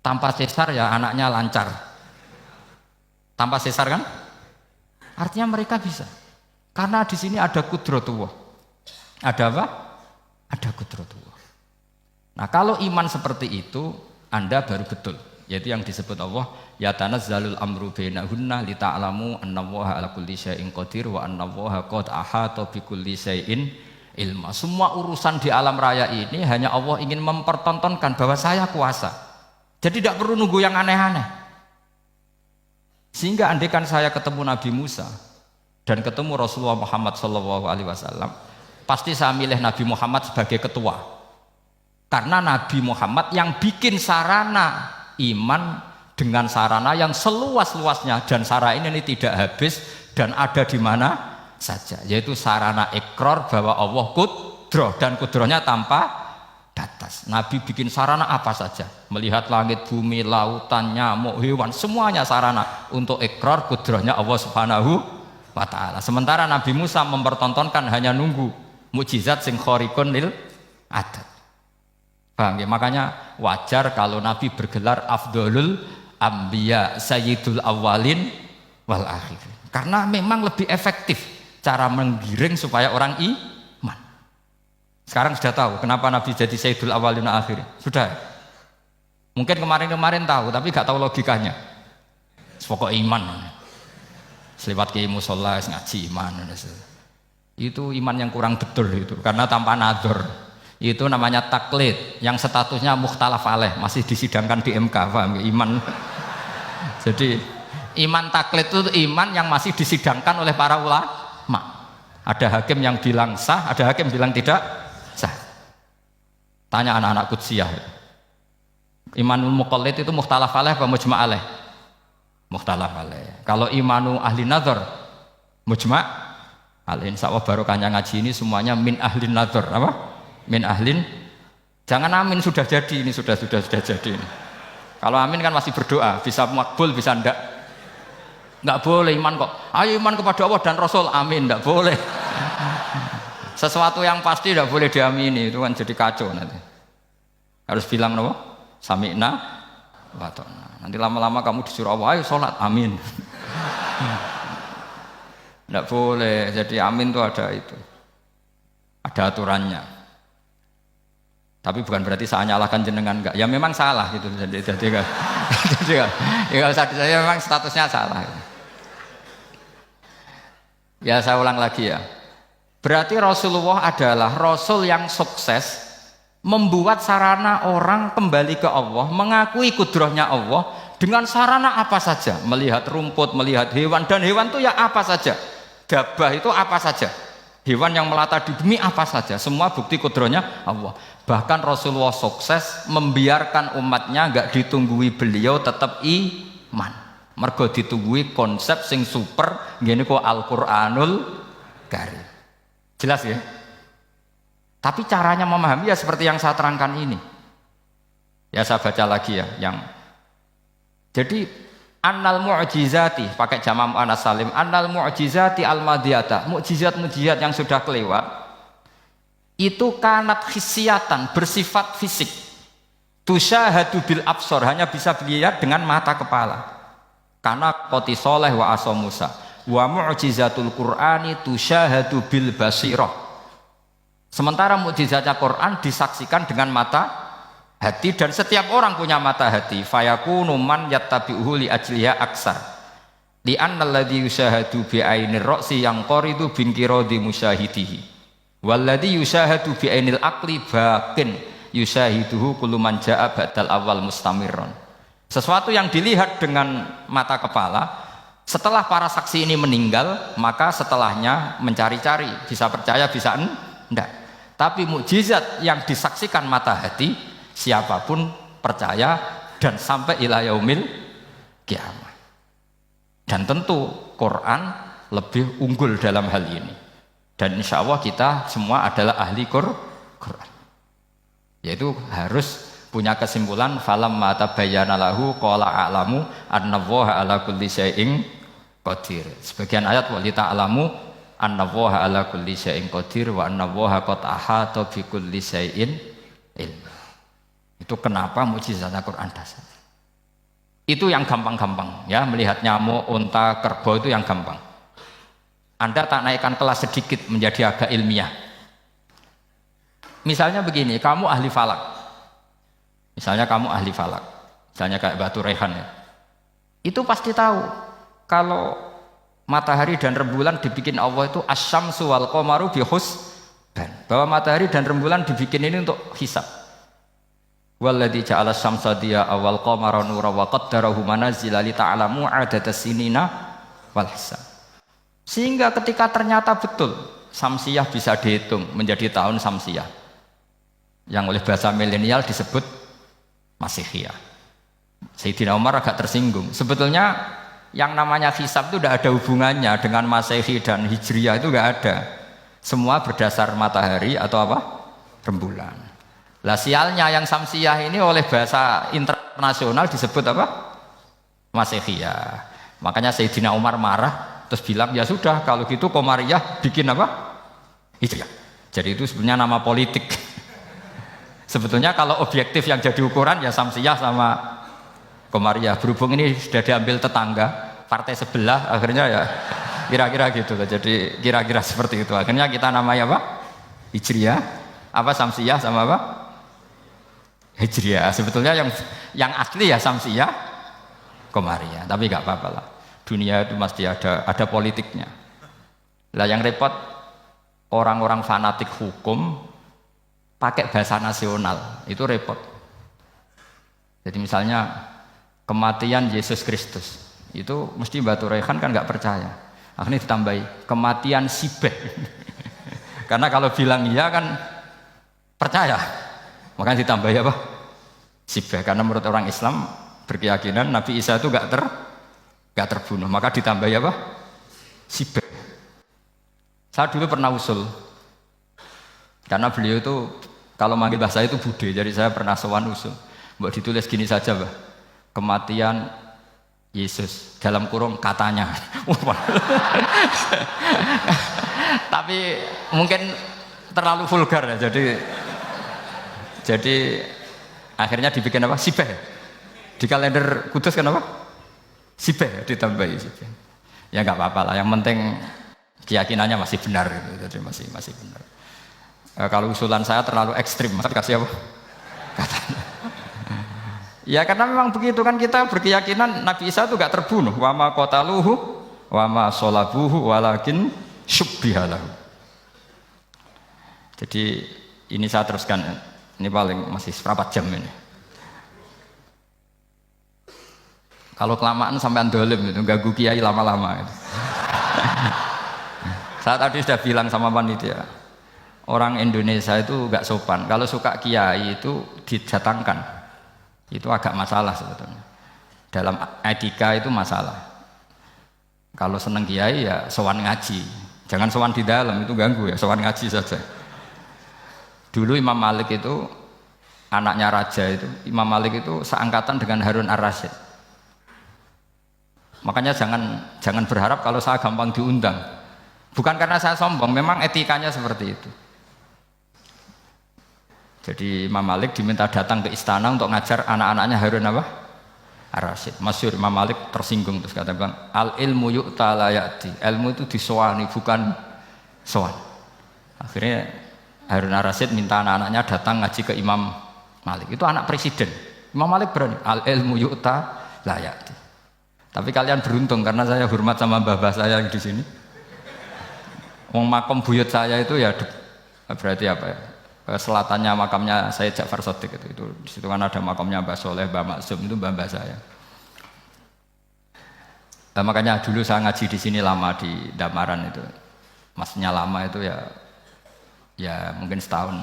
Tanpa sesar ya anaknya lancar. Tanpa sesar kan? Artinya mereka bisa. Karena di sini ada kudratullah. Ada apa? Ada kudratullah. Nah, kalau iman seperti itu, Anda baru betul. Yaitu yang disebut Allah, ya tanazzalul amru bainahunna lita'lamu annallaha ala kulli syai'in qadir wa annallaha qad ahata bi kulli syai'in ilma. Semua urusan di alam raya ini hanya Allah ingin mempertontonkan bahwa saya kuasa. Jadi tidak perlu nunggu yang aneh-aneh. Sehingga andaikan saya ketemu Nabi Musa dan ketemu Rasulullah Muhammad SAW, pasti saya milih Nabi Muhammad sebagai ketua. Karena Nabi Muhammad yang bikin sarana iman dengan sarana yang seluas-luasnya, dan sarana ini tidak habis dan ada di mana saja, yaitu sarana ikrar bahwa Allah kudroh dan kudrohnya tanpa batas. Nabi bikin sarana apa saja, melihat langit, bumi, lautan, nyamuk, hewan, semuanya sarana untuk ikrar kudrohnya Allah Subhanahu wa ta'ala. Sementara Nabi Musa mempertontonkan hanya nunggu mukjizat sing khariqun lil adat. Paham ya? Makanya wajar kalau Nabi bergelar afdolul anbiya sayyidul awalin wal akhirin. Karena memang lebih efektif cara menggiring supaya orang iman. Sekarang sudah tahu kenapa Nabi jadi sayyidul awalin wal akhirin. Sudah. Mungkin kemarin-kemarin tahu tapi gak tahu logikanya. Pokok iman. Selewat kiai musola ngaji iman. Itu iman yang kurang betul itu, karena tanpa nador. Itu namanya taklid yang statusnya mukhtalaf alaih, masih disidangkan di MK, paham ya? Iman. Jadi iman taklid itu iman yang masih disidangkan oleh para ulama. Ada hakim yang bilang sah, ada hakim bilang tidak sah. Tanya anak-anak Qudsiyah. Imanul muqallid itu mukhtalaf alaih apa mujma' alaih? Mukhtalaf alaih. Kalau imanu ahli nadhar mujma' alaih. Insyaallah barokahnya ngaji ini semuanya min ahlin nadhar, apa? Min ahlin. Jangan amin sudah jadi, ini sudah jadi ini. Kalau amin kan masih berdoa, bisa makbul bisa enggak boleh iman kok. Ayo iman kepada Allah dan Rasul, amin, enggak boleh. Sesuatu yang pasti enggak boleh diamini, itu kan jadi kacau nanti. Harus bilang apa? Sami'na wa ta'na. Nanti lama-lama kamu disuruh Allah, ayo sholat, amin. Enggak boleh, jadi amin itu ada itu. Ada aturannya. Tapi bukan berarti saya nyalahkan jenengan, enggak. Ya memang salah gitu. Jadi saya memang statusnya salah. Ya saya ulang lagi ya. Berarti Rasulullah adalah Rasul yang sukses membuat sarana orang kembali ke Allah, mengakui kudrahnya Allah dengan sarana apa saja. Melihat rumput, melihat hewan, dan hewan itu ya apa saja. Dabah itu apa saja. Hewan yang melata di bumi apa saja, semua bukti kudrahnya Allah. Bahkan Rasulullah sukses membiarkan umatnya enggak ditunggui beliau tetap iman. Mergo ditunggui konsep sing super ngene kok Al-Qur'anul Karim. Jelas ya? Tapi caranya memahami ya seperti yang saya terangkan ini. Ya saya baca lagi ya yang jadi annal mu'jizati pakai jama' mu'annas salim, annal mu'jizati al-madiyata, mukjizat-mukjizat yang sudah kelewat itu kanat khisiatan, bersifat fisik. Tusyahadu bil absor, hanya bisa dilihat dengan mata kepala. Karena qoti soleh wa aso Musa. Wa mu'jizatul Qur'ani tusyahadu bil basirah. Sementara mukjizatnya Quran disaksikan dengan mata hati, dan setiap orang punya mata hati. Fayakunu man yattabi'uhu li ajliha aksar. Li anna alladhi yusyahadu bi ainir ra'si yang qaridu bin qiradi musyahidihi. Walladhi yusyahadu bi ainil aqli baqin yusyahiduhu kullu man jaa ba'dal awal mustamirron. Sesuatu yang dilihat dengan mata kepala, setelah para saksi ini meninggal, maka setelahnya mencari-cari, bisa percaya bisa enggak. Tapi mukjizat yang disaksikan mata hati, siapapun percaya dan sampai ila yaumil kiamah. Dan tentu Quran lebih unggul dalam hal ini. Dan insya Allah kita semua adalah ahli Quran. Yaitu harus punya kesimpulan falamma tabayyana lahu qala a'lamu annallaha ala kulli syai'in qadir. Sebagian ayat wa li ta'lamu annallaha ala kulli syai'in qadir wa annallaha qad ahata bi kulli syai'in ilma. Itu kenapa mukjizat Al-Qur'an dasar. Itu yang gampang-gampang ya, melihat nyamuk, unta, kerbau itu yang gampang. Anda tak naikkan kelas sedikit menjadi agak ilmiah. Misalnya begini, kamu ahli falak. Misalnya kayak Batu Rehan ya. Itu pasti tahu kalau matahari dan rembulan dibikin Allah itu asyamsu wal qamaru bi husban. Bahwa matahari dan rembulan dibikin ini untuk hisab. Walladzi ja'ala syamsa diya'a wal qamara nuran wa qaddarahu manazila li ta'lamu 'adadas sinina wal hisab. Sehingga ketika ternyata betul samsiyah bisa dihitung menjadi tahun samsiyah yang oleh bahasa milenial disebut Masihiyah. Sayyidina Umar agak tersinggung. Sebetulnya yang namanya hisab itu tidak ada hubungannya dengan Masehi dan Hijriyah, itu tidak ada. Semua berdasar matahari atau apa? Rembulan. Lah sialnya yang samsiyah ini oleh bahasa internasional disebut apa? Masihiyah. Makanya Sayyidina Umar marah terus bilang ya sudah kalau gitu Qamariyah bikin apa? Hijriyah. Jadi itu sebenarnya nama politik. Sebetulnya kalau objektif yang jadi ukuran ya samsiyah sama Qamariyah. Berhubung ini sudah diambil tetangga partai sebelah, akhirnya ya kira-kira gitu loh. Jadi kira-kira seperti itu. Akhirnya kita namanya apa? Hijriyah, apa samsiyah sama apa? Hijriyah. Sebetulnya yang asli ya samsiyah, Qamariyah. Tapi nggak apa-apa lah. Dunia itu mesti ada politiknya. Lah yang repot orang-orang fanatik hukum pakai bahasa nasional itu repot. Jadi misalnya kematian Yesus Kristus itu mesti Batu Rehan kan nggak percaya. Akhirnya ditambahi kematian Sibeh. Karena kalau bilang iya kan percaya. Makanya ditambahi apa? Sibeh. Karena menurut orang Islam berkeyakinan Nabi Isa itu nggak terbunuh. Maka ditambahi apa? Sibeh. Saya dulu pernah usul. Karena beliau itu kalau manggil bahasa itu bude, jadi saya pernah sowan usul. Mbok ditulis gini saja, Mbah. Kematian Yesus dalam kurung katanya. Tapi mungkin terlalu vulgar ya. Jadi akhirnya dibikin apa? Sibeh. Di kalender Kudus kan apa? Sibeh ditambahi Sibeh. Ya nggak apa-apa lah. Yang penting keyakinannya masih benar gitu. Jadi masih benar. Kalau usulan saya terlalu ekstrim, maka dikasih apa? Katanya. Ya karena memang begitu kan, kita berkeyakinan Nabi Isa itu gak terbunuh. Wa ma qataluhu wa ma sholabuhu walakin syubbihalahu. Jadi ini saya teruskan. Ini paling masih seberapa jam ini. Kalau kelamaan sampai dolim itu ganggu kiai lama-lama gitu. Saya tadi sudah bilang sama panitia, orang Indonesia itu gak sopan. Kalau suka kiai itu didatangkan, itu agak masalah sebetulnya. Dalam etika itu masalah. Kalau seneng kiai ya sowan ngaji, jangan sowan di dalam, itu ganggu ya, sowan ngaji saja. Dulu Imam Malik itu anaknya raja itu, Imam Malik itu seangkatan dengan Harun Ar-Rasyid. Makanya jangan berharap kalau saya gampang diundang. Bukan karena saya sombong, memang etikanya seperti itu. Jadi Imam Malik diminta datang ke istana untuk ngajar anak-anaknya Harun apa? Ar-Rasyid. Masyhur Imam Malik tersinggung terus kata bilang, al ilmu yu'ta la ya'ti. Ilmu itu disowani bukan sowan. Akhirnya Harun Ar-Rasyid minta anak-anaknya datang ngaji ke Imam Malik. Itu anak presiden. Imam Malik berani, al ilmu yu'ta la ya'ti. Tapi kalian beruntung karena saya hormat sama mbah-mbah saya yang di sini. Wong makom buyut saya itu ya berarti apa ya? Selatannya makamnya Sayyid Ja'far Shadiq itu di situ kan ada makamnya Mbah Soleh, Mbah Maksum, itu mbah-mbah saya. Makanya dulu saya ngaji di sini lama di Damaran itu. Maksudnya lama itu ya mungkin setahun.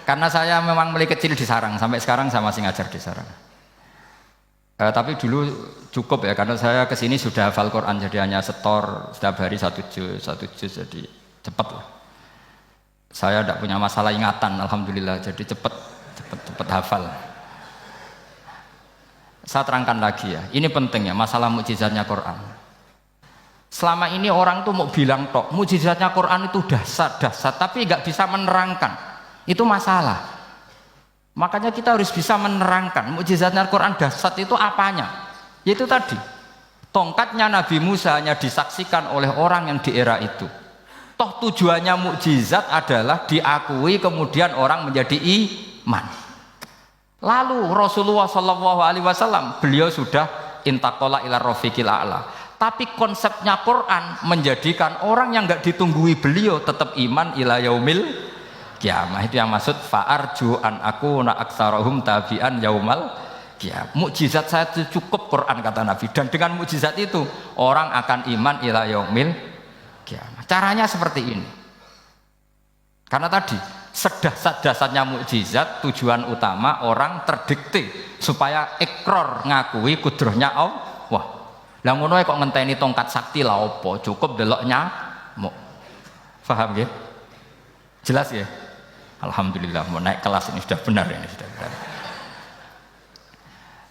Karena saya memang mulai kecil di sarang, sampai sekarang saya masih ngajar di sarang. Tapi dulu cukup ya, karena saya kesini sudah hafal Quran, jadi hanya setor setiap hari satu juz, jadi cepat lah. Saya tidak punya masalah ingatan, alhamdulillah, jadi cepat hafal. Saya terangkan lagi ya, ini penting ya, masalah mukjizatnya Quran. Selama ini orang tuh mau bilang tok, mukjizatnya Quran itu dahsyat, tapi nggak bisa menerangkan. Itu masalah. Makanya kita harus bisa menerangkan mukjizatnya Quran dahsyat itu apanya. Yaitu tadi, tongkatnya Nabi Musa hanya disaksikan oleh orang yang di era itu. Toh tujuannya mukjizat adalah diakui kemudian orang menjadi iman. Lalu Rasulullah SAW beliau sudah intaqala ila rafiqil a'la. Tapi konsepnya Quran menjadikan orang yang enggak ditunggui beliau tetap iman ila yaumil kiamah. Itu yang maksud fa'arju an akuna aktsarahum tabi'an yaumal kiamah. Mukjizat saya itu cukup Quran kata Nabi, dan dengan mukjizat itu orang akan iman ila yaumil kiamah. Caranya seperti ini. Karena tadi sedahsyat-dahsyatnya mukjizat, tujuan utama orang terdikte supaya ikrar ngakui kudrohnya Allah. Lah ngono kok ngenteni tongkat sakti lah opo? Cukup delok nyamuk. Paham ya? Jelas ya? Alhamdulillah mau naik kelas ini sudah benar ini sudah benar.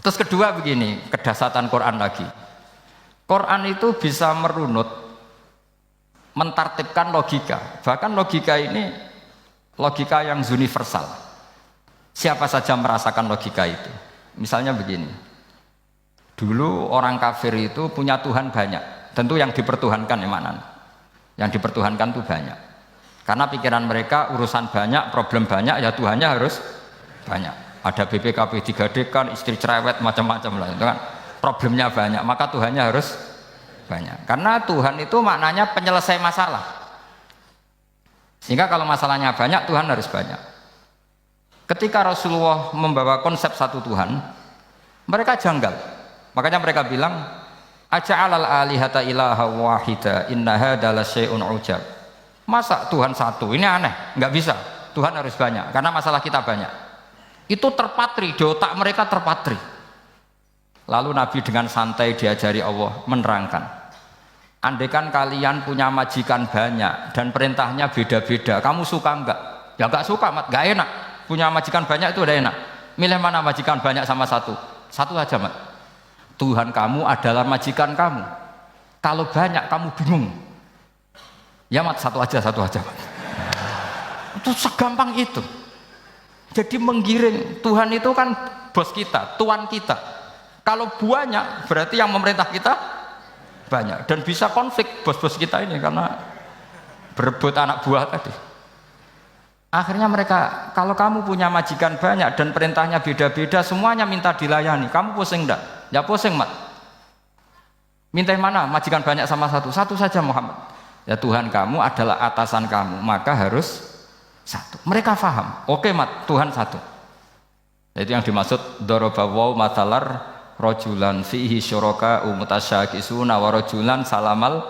Terus kedua begini, kedahsyatan Quran lagi. Quran itu bisa merunut, mentartibkan logika. Bahkan logika ini logika yang universal. Siapa saja merasakan logika itu. Misalnya begini. Dulu orang kafir itu punya Tuhan banyak. Tentu yang dipertuhankan yang mana? Yang dipertuhankan itu banyak. Karena pikiran mereka urusan banyak, problem banyak, ya Tuhannya harus banyak. Ada BPKB 3D kan, istri cerewet macam-macam lah, itu kan problemnya banyak, maka Tuhannya harus banyak. Karena Tuhan itu maknanya penyelesai masalah. Sehingga kalau masalahnya banyak, Tuhan harus banyak. Ketika Rasulullah membawa konsep satu Tuhan, mereka janggal. Makanya mereka bilang, aja'alal alihata ilaha wahida inna hadza lasyai'un ujab. Masa Tuhan satu? Ini aneh, nggak bisa. Tuhan harus banyak, karena masalah kita banyak. Itu terpatri, di otak mereka terpatri. Lalu Nabi dengan santai diajari Allah menerangkan. Andaikan kalian punya majikan banyak dan perintahnya beda-beda, kamu suka enggak? Ya enggak suka, Mat, enggak enak. Punya majikan banyak itu udah enak. Milih mana majikan banyak sama satu? Satu aja, Mat. Tuhan kamu adalah majikan kamu. Kalau banyak kamu bingung. Ya, Mat, satu aja, Mat. Itu segampang itu. Jadi menggiring, Tuhan itu kan bos kita, tuan kita. Kalau banyak berarti yang memerintah kita banyak, dan bisa konflik bos-bos kita ini karena berebut anak buah tadi. Akhirnya mereka, kalau kamu punya majikan banyak dan perintahnya beda-beda, semuanya minta dilayani, kamu pusing enggak? Ya pusing, Mat. Minta mana? Majikan banyak sama satu? Satu saja, Muhammad. Ya Tuhan kamu adalah atasan kamu, maka harus satu. Mereka faham. Oke, Mat, Tuhan satu. Itu yang dimaksud dorobawaw matalar rojulan fihi syuraka umutasyakisuna wa rojulan salamal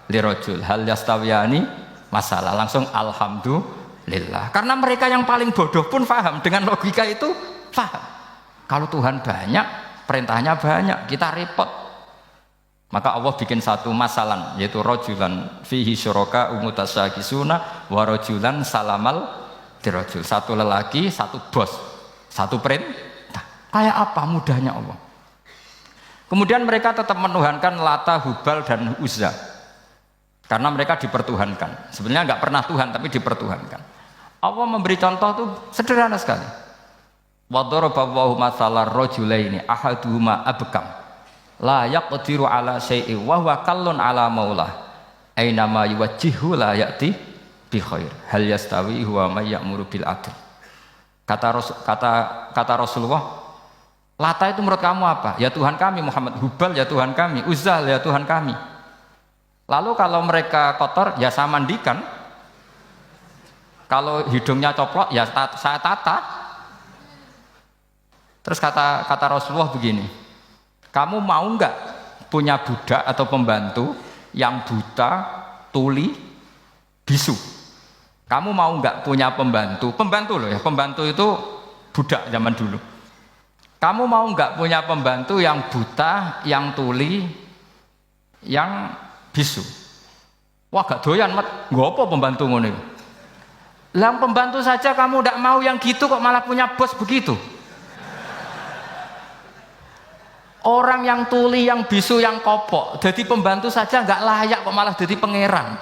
lirojul hal yastawiyani masalah. Langsung alhamdulillah. Karena mereka yang paling bodoh pun faham. Dengan logika itu faham. Kalau Tuhan banyak, perintahnya banyak, kita repot. Maka Allah bikin satu masalan, yaitu rojulan fihi syuraka umutasyakisuna wa rojulan salamal lirojul. Satu lelaki, satu bos, satu perintah. Kayak apa mudahnya Allah. Kemudian mereka tetap menuhankan Lata, Hubal, dan Uzza. Karena mereka dipertuhankan. Sebenarnya nggak pernah Tuhan, tapi dipertuhankan. Allah memberi contoh itu sederhana sekali. Wa daraballahu mathalar rajulaini ahaduhuma abkam la yaqdiru ala syai'in wa huwa kallun ala maulah aina ma yuwajjihu la ya'ti bi khair hal yastawi huwa may ya'muru bil adl. Kata Rasulullah, Lata itu menurut kamu apa? Ya Tuhan kami. Muhammad. Hubal ya Tuhan kami. Uzzah ya Tuhan kami. Lalu kalau mereka kotor ya saya mandikan. Kalau hidungnya coplok ya saya tata. Terus kata Rasulullah begini, kamu mau enggak punya budak atau pembantu yang buta, tuli, bisu? Kamu mau enggak punya pembantu? Pembantu loh ya, pembantu itu budak zaman dulu. Kamu mau nggak punya pembantu yang buta, yang tuli, yang bisu? Wah gak doyan mat, nggak apa pembantu ngono. Lah pembantu saja kamu tidak mau yang gitu kok malah punya bos begitu. Orang yang tuli, yang bisu, yang kopok, jadi pembantu saja nggak layak kok malah jadi pangeran.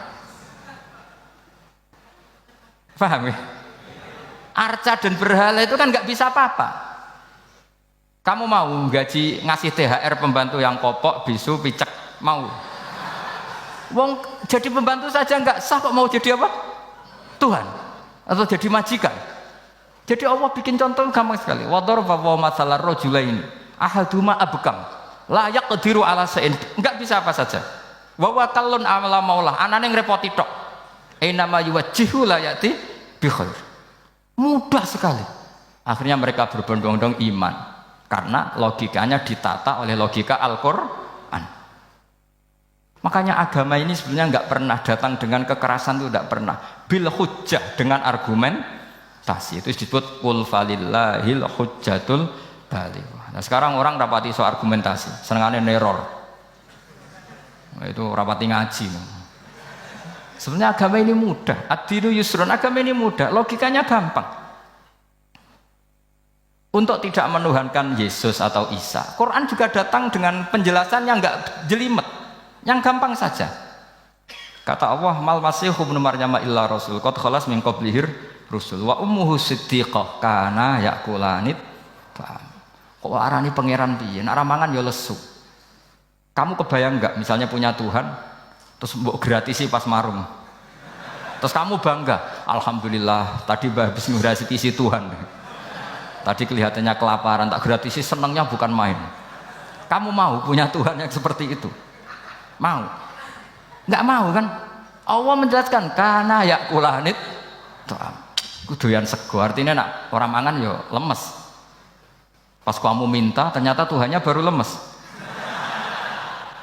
Paham ya? Arca dan berhala itu kan nggak bisa apa-apa. Kamu mau gaji ngasih THR pembantu yang kopok, bisu, picek, mau? Wong jadi pembantu saja nggak sah kok mau jadi apa? Tuhan atau jadi majikan. Jadi Allah bikin contoh gampang sekali. Wa daraba masalah rajulaini ahaduma abkam la yaqdiru ala shay'in. Enggak bisa apa saja. Wa wakallun amala maulah, anane ngrepoti tok. Inama yuwajjihu la yati bi khair. Mudah sekali. Akhirnya mereka berbondong-bondong iman. Karena logikanya ditata oleh logika Al-Quran. Makanya agama ini sebenarnya nggak pernah datang dengan kekerasan, itu tidak pernah. Bil hujjah, dengan argumentasi. Itu disebut qul falillahil hujjatul balighah. Nah sekarang orang rapati soal argumentasi, senengane neror. Nah, itu rapati ngaji. Sebenarnya agama ini mudah. Ad-dinu yusrun, agama ini mudah, logikanya gampang. Untuk tidak menuhankan Yesus atau Isa, Quran juga datang dengan penjelasan yang enggak jelimet, yang gampang saja. Kata Allah, mal masih ibnu Maryam illa rasul qad khalas min qablihir rusul wa ummuhu siddiqah kana yakulanit. Kok arani pangeran piye? Nek mangan ya lesu. Kamu kebayang enggak misalnya punya Tuhan terus mbok gratisi pas marung. Terus kamu bangga, alhamdulillah tadi habis ngratisi Tuhan. Tadi kelihatannya kelaparan, tak gratisi, senangnya bukan main. Kamu mau punya Tuhan yang seperti itu? Mau? Enggak mau kan? Allah menjelaskan karena yakulanit kuduyan sego, artinya nak orang mangan yo lemes. Pas kamu minta ternyata Tuhannya baru lemes.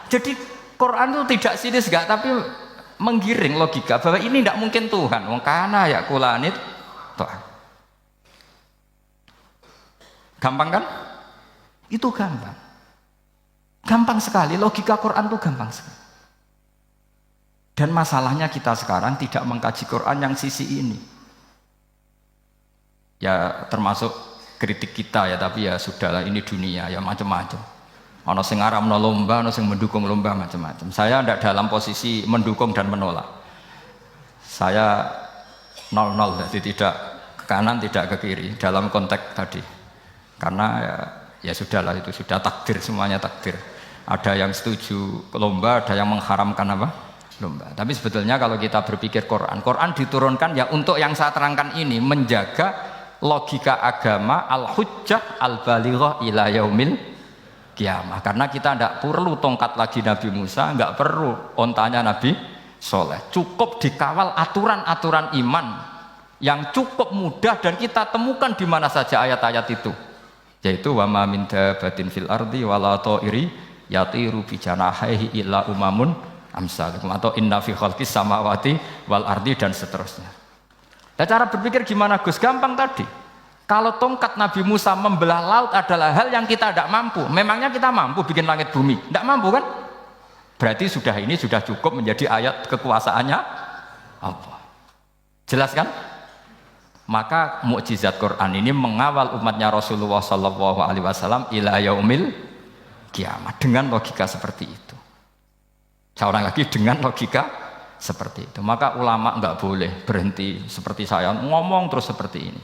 Jadi Quran itu tidak sinis enggak, tapi menggiring logika bahwa ini tidak mungkin Tuhan. Wong kana yakulanit gampang kan? Itu gampang. Gampang sekali, logika Quran itu gampang sekali. Dan masalahnya kita sekarang tidak mengkaji Quran yang sisi ini. Ya termasuk kritik kita ya, tapi ya sudahlah, ini dunia ya macam-macam. Ono sing ngaramno lomba, ono sing mendukung lomba, macam-macam. Saya tidak dalam posisi mendukung dan menolak. Saya 0-0, jadi tidak ke kanan, tidak ke kiri dalam konteks tadi. Karena ya sudahlah, itu sudah takdir, semuanya takdir. Ada yang setuju lomba, ada yang mengharamkan apa? Lomba. Tapi sebetulnya kalau kita berpikir Quran diturunkan ya untuk yang saya terangkan ini, menjaga logika agama al-hujjah al-balighah ila yaumil qiyamah. Karena kita tidak perlu tongkat lagi Nabi Musa, enggak perlu ontanya Nabi Soleh. Cukup dikawal aturan-aturan iman yang cukup mudah dan kita temukan di mana saja ayat-ayat itu. Yaitu wa ma min dabatin fil ardi wala ta'iri yatiru bi janahihi illa umamun amsalukum atau inna fi khalqis samawati wal ardi dan seterusnya. Nah, cara berpikir gimana Gus? Gampang tadi. Kalau tongkat Nabi Musa membelah laut adalah hal yang kita tidak mampu. Memangnya kita mampu bikin langit bumi? Tidak mampu kan? Berarti ini sudah cukup menjadi ayat kekuasaannya Allah. Jelas kan? Maka mukjizat Quran ini mengawal umatnya Rasulullah SAW ila yaumil kiamat dengan logika seperti itu. Seorang lagi dengan logika seperti itu. Maka ulama enggak boleh berhenti seperti saya ngomong terus seperti ini.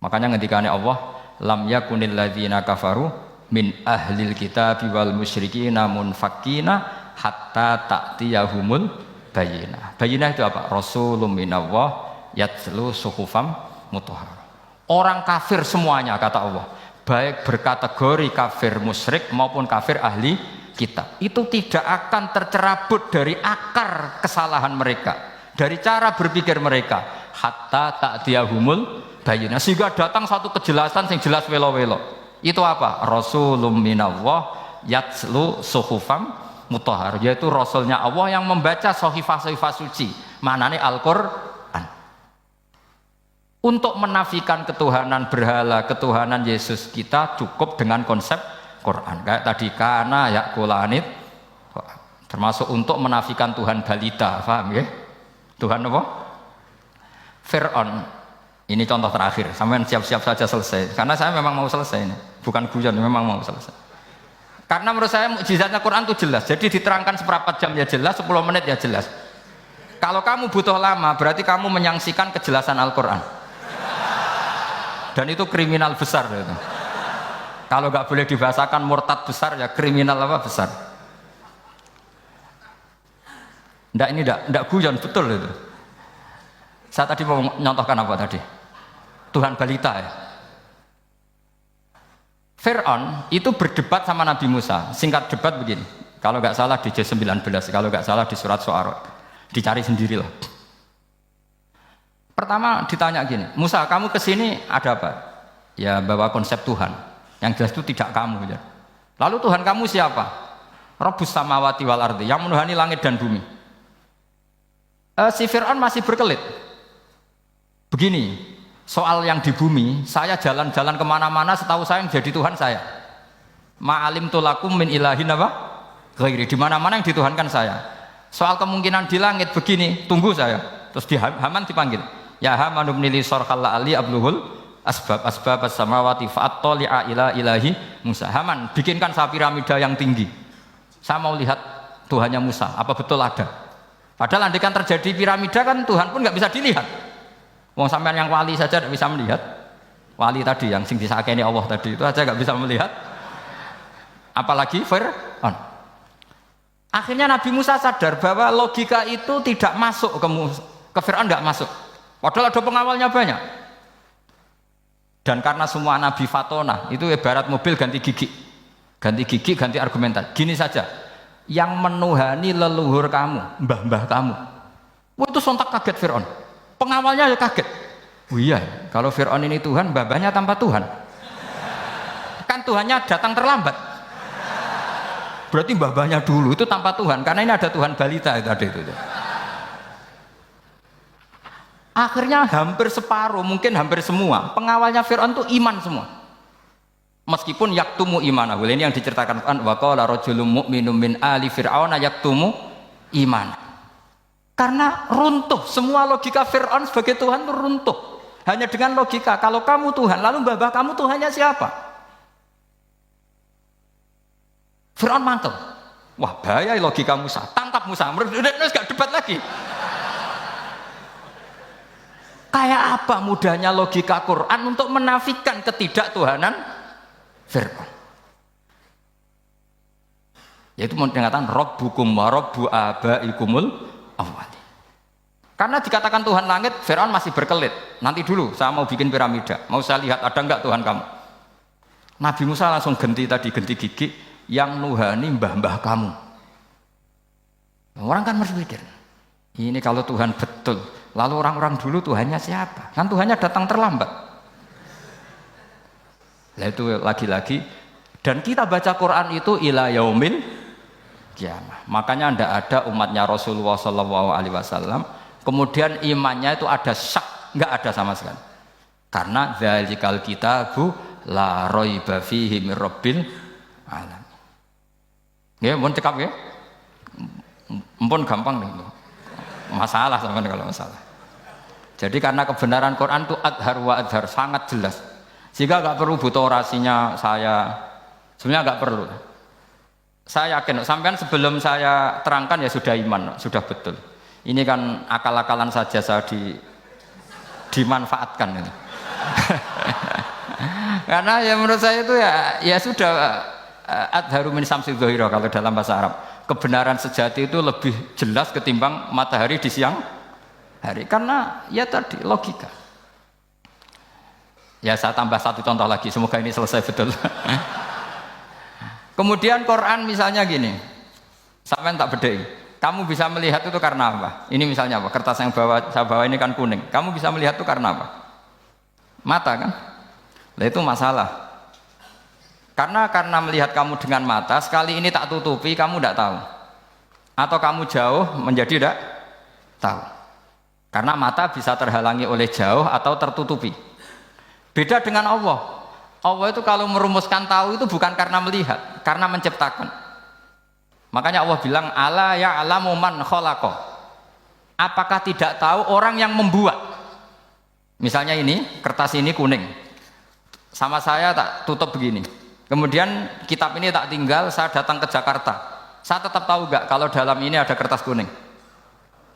Makanya ngendikane Allah, lam yakunil ladzina kafaru min ahlil kitabi wal musyrikina munfakina hatta ta'tiyahumul bayyinah. Bayyinah itu apa? Rasulun minallah yatslu suhufam mutahhar. Orang kafir semuanya kata Allah, baik berkategori kafir musyrik maupun kafir ahli kitab, itu tidak akan tercerabut dari akar kesalahan mereka, dari cara berpikir mereka, hatta ta'tiyahumul bayyinah, sehingga datang satu kejelasan yang jelas welo-welo. Itu apa? Rasulun minallah yatslu suhufam mutahhar, yaitu rasulnya Allah yang membaca sahifah-sahifah suci, maknanya Al-Qur'an. Untuk menafikan ketuhanan berhala, ketuhanan Yesus, kita cukup dengan konsep Quran. Kayak tadi kana yakulanit, termasuk untuk menafikan Tuhan balita, paham ya? Tuhan apa? Fir'aun. Ini contoh terakhir, sampean siap-siap saja selesai. Karena saya memang mau selesai ini, bukan guyon, memang mau selesai. Karena menurut saya mukjizatnya Quran itu jelas. Jadi diterangkan seperempat jam ya jelas, 10 menit ya jelas. Kalau kamu butuh lama, berarti kamu menyaksikan kejelasan Al-Quran. Dan itu kriminal besar itu. Kalau nggak boleh dibahasakan murtad besar ya kriminal apa besar. Nggak, ini nggak guyon, betul itu. Saya tadi mau nyontohkan apa tadi? Tuhan balita ya. Fir'aun itu berdebat sama Nabi Musa. Singkat debat begini. Kalau nggak salah di J19, kalau nggak salah di surat Syu'ara. Dicari sendirilah. Pertama ditanya gini, Musa kamu kesini ada apa? Ya bawa konsep Tuhan. Yang jelas itu tidak kamu. Ya. Lalu Tuhan kamu siapa? Rabbus samawati wal ardi, yang menuhani langit dan bumi. Si Fir'aun masih berkelit. Begini, soal yang di bumi, saya jalan-jalan kemana-mana setahu saya yang jadi Tuhan saya. Ma'alim tulakum min ilahin apa? Ghairi, di mana-mana yang dituhankan saya. Soal kemungkinan di langit begini, tunggu saya. Terus di Haman dipanggil. Ya Haman ibnili sarhalla ali abluhul asbab as-samawati fa'attali'a ila ilahi Musa. Haman, bikinkan saya piramida yang tinggi. Saya mau lihat Tuhannya Musa, apa betul ada? Padahal andaikan terjadi piramida kan Tuhan pun nggak bisa dilihat. Wong sampean yang wali saja tidak bisa melihat. Wali tadi yang sing disakeni Allah tadi itu aja nggak bisa melihat. Apalagi Fir'aun. Akhirnya Nabi Musa sadar bahwa logika itu tidak masuk ke Fir'aun, nggak masuk. Padahal ada pengawalnya banyak. Dan karena semua Nabi fatona itu ibarat mobil ganti gigi, ganti argumentasi. Gini saja, yang menuhani leluhur kamu, mbah-mbah kamu, wah itu sontak kaget Fir'aun. Pengawalnya ya kaget. Oh iya, kalau Fir'aun ini Tuhan, mbah-mbahnya tanpa Tuhan. Kan Tuhannya datang terlambat. Berarti mbah-mbahnya dulu itu tanpa Tuhan, karena ini ada Tuhan balita itu ada itu. Akhirnya hampir separuh, mungkin hampir semua pengawalnya Fir'aun itu iman semua. Meskipun yaktumu imanahu, ini yang diceritakan Quran, wa qala rajulun mu'minun min ali fir'auna yaktumu iman. Karena runtuh, semua logika Fir'aun sebagai Tuhan itu runtuh. Hanya dengan logika, kalau kamu Tuhan, lalu babah kamu Tuhannya siapa? Fir'aun mantel. Wah bahaya logika Musa, tangkap Musa, udah gak debat lagi. Kayak apa mudahnya logika Quran untuk menafikan ketidaktuhanan Fir'aun. Yaitu mengatakan Rabbukum wa Rabbu abaikumul awwali. Karena dikatakan Tuhan langit, Fir'aun masih berkelit. Nanti dulu saya mau bikin piramida, mau saya lihat ada enggak Tuhan kamu. Nabi Musa langsung genti gigi yang nuhani mbah-mbah kamu. Orang kan berpikir, ini kalau Tuhan betul, lalu orang-orang dulu Tuhannya siapa? Kan Tuhannya datang terlambat. Nah itu lagi-lagi, dan kita baca Quran itu ila yaumil kiamah. Makanya tidak ada umatnya Rasulullah SAW kemudian imannya itu ada syak, nggak ada sama sekali. Karena dzalikal kitabu la raiba fihi mir rabbil alamin. Ya, mohon cekap ya. Mpun gampang nih. Masalah sama kalau masalah. Jadi karena kebenaran Quran itu adhar wa adhar, sangat jelas. Sehingga nggak perlu butuh orasinya saya. Sebenarnya nggak perlu. Saya yakin, sampean sebelum saya terangkan ya sudah iman, sudah betul. Ini kan akal-akalan saja saya dimanfaatkan. Karena ya menurut saya itu ya sudah adharu min samsi dhahira kalau dalam bahasa Arab. Kebenaran sejati itu lebih jelas ketimbang matahari di siang hari. Karena ya tadi logika. Ya saya tambah satu contoh lagi, semoga ini selesai betul. Kemudian Quran misalnya gini, sampai tak bedai. Kamu bisa melihat itu karena apa? Ini misalnya apa? Kertas yang saya bawa ini kan kuning. Kamu bisa melihat itu karena apa? Mata kan? Nah itu masalah. Karena melihat kamu dengan mata, sekali ini tak tutupi, kamu tidak tahu. Atau kamu jauh menjadi tidak tahu. Karena mata bisa terhalangi oleh jauh atau tertutupi. Beda dengan Allah. Allah itu kalau merumuskan tahu itu bukan karena melihat, karena menciptakan. Makanya Allah bilang ala ya'lamu man khalaqa. Apakah tidak tahu orang yang membuat? Misalnya ini, kertas ini kuning. Sama saya tak tutup begini. Kemudian kitab ini tak tinggal, saya datang ke Jakarta. Saya tetap tahu enggak kalau dalam ini ada kertas kuning?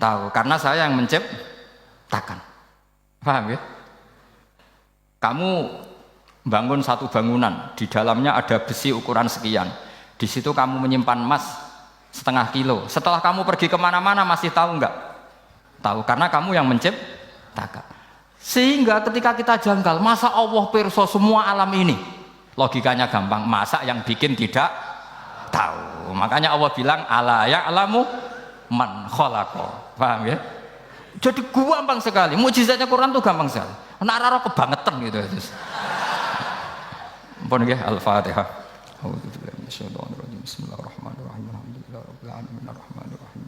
Tahu, karena saya yang menciptakan. Paham ya? Kamu bangun satu bangunan, di dalamnya ada besi ukuran sekian. Di situ kamu menyimpan emas setengah kilo. Setelah kamu pergi kemana-mana masih tahu enggak? Tahu, karena kamu yang menciptakan. Sehingga ketika kita janggal, masa Allah pirsa semua alam ini? Logikanya gampang, masa yang bikin tidak tahu. Makanya Allah bilang ala ya'lamu man khalaqa. Paham ya? Jadi gampang sekali. Mukjizatnya Quran tuh gampang sekali. Nek ora kebangetan gitu. Ampun nggih, Al-Fatihah. A'udzubillahi minasyaitonir rajim. Bismillahirrahmanirrahim. Alhamdulillahirabbil alamin arrahmanir rahim.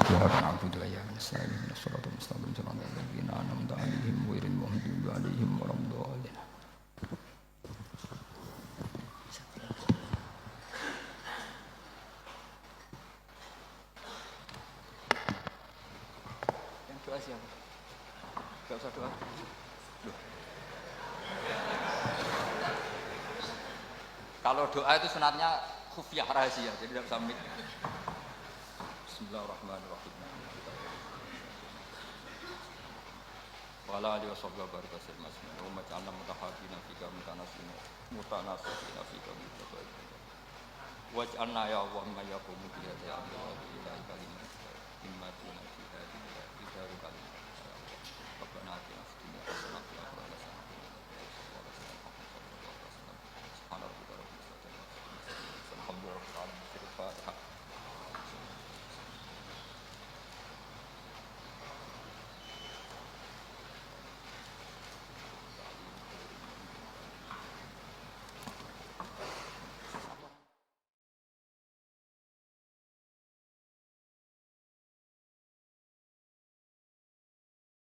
Ya na'budu wa ya nasta'in ihdinas siratal mustaqim siratal ladzina an'amta 'alaihim ghairil maghdubi 'alaihim waladdallin. Doa siapa? Gak usah doa. Kalau doa itu sunatnya khufiyah rahasia, jadi tidak usah mik. Bismillahirrahmanirrahim. Wala alihi washabbihi baraka sallallahu alaihi wasallam. Wa ta'ala mutahabbina fika mutanasina mutanasina fika mutahabbina. Waj'alna ya Allah ma yaqumu bi hadhihi al-amri ila kalimat immatuna fi hadhihi al-kalimat. Rabbana